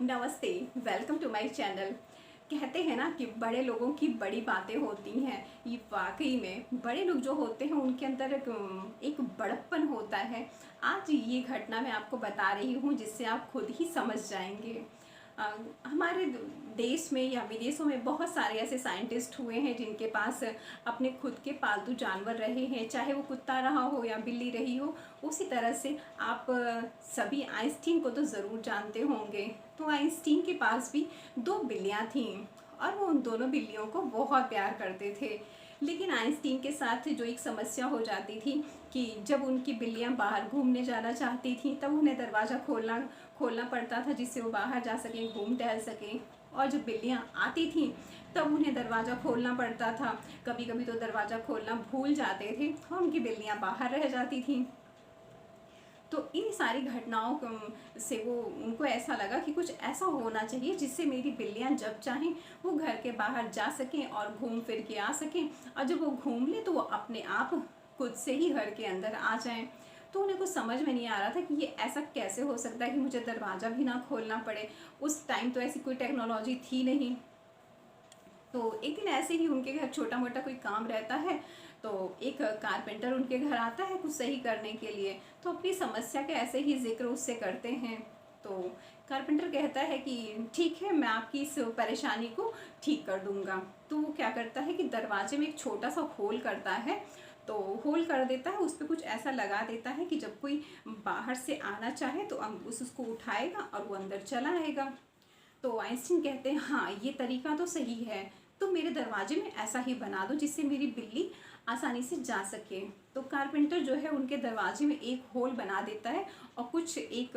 नमस्ते। Welcome to my channel. कहते हैं ना कि बड़े लोगों की बड़ी बातें होती हैं। ये वाकई में बड़े लोग जो होते हैं उनके अंदर एक बड़प्पन होता है। आज ये घटना मैं आपको बता रही हूँ जिससे आप खुद ही समझ जाएंगे। हमारे देश में या विदेशों में बहुत सारे ऐसे साइंटिस्ट हुए हैं जिनके पास अपने खुद के पालतू जानवर रहे हैं, चाहे वो कुत्ता रहा हो या बिल्ली रही हो। उसी तरह से आप सभी आइंस्टीन को तो ज़रूर जानते होंगे। तो आइंस्टीन के पास भी दो बिल्लियाँ थीं और वो उन दोनों बिल्लियों को बहुत प्यार करते थे। लेकिन आइंस्टीन के साथ जो एक समस्या हो जाती थी कि जब उनकी बिल्लियाँ बाहर घूमने जाना चाहती थीं तब उन्हें दरवाज़ा खोलना पड़ता था जिससे वो बाहर जा सकें, घूम टहल सकें। और जब बिल्लियाँ आती थीं तब उन्हें दरवाज़ा खोलना पड़ता था। कभी कभी तो दरवाज़ा खोलना भूल जाते थे और उनकी बिल्लियाँ बाहर रह जाती थीं। तो इन सारी घटनाओं से वो उनको ऐसा लगा कि कुछ ऐसा होना चाहिए जिससे मेरी बिल्लियाँ जब चाहें वो घर के बाहर जा सकें और घूम फिर के आ सकें, और जब वो घूम ले तो वो अपने आप खुद से ही घर के अंदर आ जाएं। तो उन्हें कुछ समझ में नहीं आ रहा था कि ये ऐसा कैसे हो सकता है कि मुझे दरवाज़ा भी ना खोलना पड़े। उस टाइम तो ऐसी कोई टेक्नोलॉजी थी नहीं। तो एक दिन ऐसे ही उनके घर छोटा मोटा कोई काम रहता है, तो एक कारपेंटर उनके घर आता है कुछ सही करने के लिए। तो अपनी समस्या का ऐसे ही जिक्र उससे करते हैं। तो कारपेंटर कहता है कि ठीक है, मैं आपकी इस परेशानी को ठीक कर दूंगा। तो वो क्या करता है कि दरवाजे में एक छोटा सा होल करता है। तो होल कर देता है, उस पर कुछ ऐसा लगा देता है कि जब कोई बाहर से आना चाहे तो उसको उठाएगा और वो अंदर चला आएगा। तो आइंस्टीन कहते हैं हाँ, ये तरीका तो सही है, तो मेरे दरवाजे में ऐसा ही बना दो जिससे मेरी बिल्ली आसानी से जा सके। तो कारपेंटर जो है उनके दरवाजे में एक होल बना देता है और कुछ एक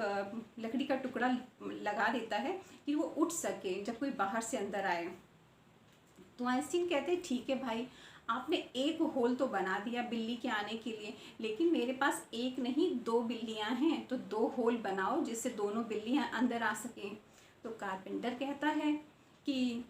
लकड़ी का टुकड़ा लगा देता है कि वो उठ सके जब कोई बाहर से अंदर आए। तो आइंस्टीन कहते हैं ठीक है भाई, आपने एक होल तो बना दिया बिल्ली के आने के लिए, लेकिन मेरे पास एक नहीं दो बिल्लियां हैं, तो दो होल बनाओ जिससे दोनों बिल्लियां अंदर आ सकें। तो कारपेंटर कहता है कि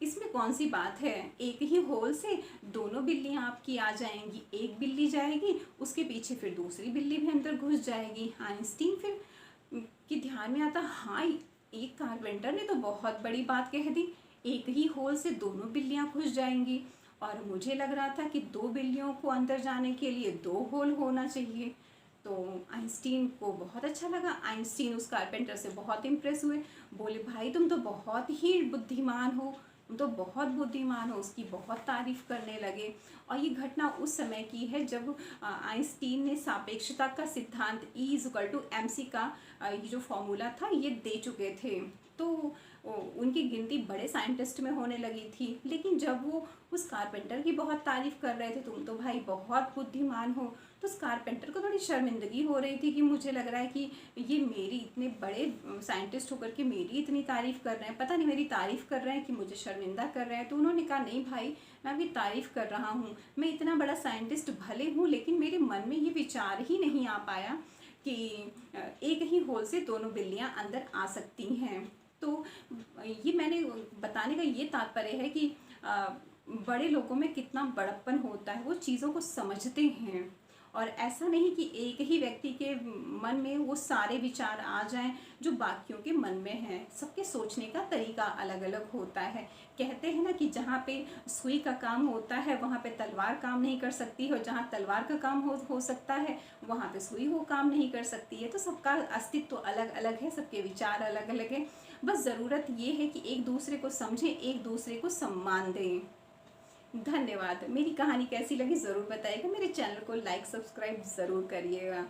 इसमें कौन सी बात है, एक ही होल से दोनों बिल्लियां आपकी आ जाएंगी। एक बिल्ली जाएगी, उसके पीछे फिर दूसरी बिल्ली भी अंदर घुस जाएगी। आइंस्टीन फिर कि ध्यान में आता, हाँ एक कारपेंटर ने तो बहुत बड़ी बात कह दी, एक ही होल से दोनों बिल्लियां घुस जाएंगी। और मुझे लग रहा था कि दो बिल्लियों को अंदर जाने के लिए दो होल होना चाहिए। तो आइंस्टीन को बहुत अच्छा लगा। आइंस्टीन उस कारपेंटर से बहुत इम्प्रेस हुए। बोले भाई तुम तो बहुत ही बुद्धिमान हो, तुम तो बहुत बुद्धिमान हो। उसकी बहुत तारीफ करने लगे। और ये घटना उस समय की है जब आइंस्टीन ने सापेक्षता का सिद्धांत E=mc का ये जो फॉर्मूला था ये दे चुके थे। तो उनकी गिनती बड़े साइंटिस्ट में होने लगी थी। लेकिन जब वो उस कारपेंटर की बहुत तारीफ कर रहे थे, तुम तो भाई बहुत बुद्धिमान हो, तो उस कारपेंटर को थोड़ी शर्मिंदगी हो रही थी कि मुझे लग रहा है कि ये मेरी इतने बड़े साइंटिस्ट होकर के मेरी इतनी तारीफ कर रहे हैं, पता नहीं मेरी तारीफ कर रहे हैं कि मुझे शर्मिंदा कर रहे हैं। तो उन्होंने कहा नहीं भाई, मैं आपकी तारीफ कर रहा हूँ, मैं इतना बड़ा साइंटिस्ट भले हूँ लेकिन मेरे मन में ये विचार ही नहीं आ पाया कि एक ही होल से दोनों बिल्लियाँ अंदर आ सकती हैं। तो ये मैंने बताने का ये तात्पर्य है कि बड़े लोगों में कितना बड़प्पन होता है, वो चीज़ों को समझते हैं। और ऐसा नहीं कि एक ही व्यक्ति के मन में वो सारे विचार आ जाएं जो बाकियों के मन में हैं। सबके सोचने का तरीका अलग अलग होता है। कहते हैं ना कि जहाँ पे सुई का काम होता है वहाँ पे तलवार काम नहीं कर सकती, और जहाँ तलवार का काम हो सकता है वहाँ पे सुई वो काम नहीं कर सकती है। तो सबका अस्तित्व तो अलग अलग है, सबके विचार अलग अलग है। बस ज़रूरत ये है कि एक दूसरे को समझें, एक दूसरे को सम्मान दें। धन्यवाद। मेरी कहानी कैसी लगी ज़रूर बताइएगा। मेरे चैनल को लाइक सब्सक्राइब ज़रूर करिएगा।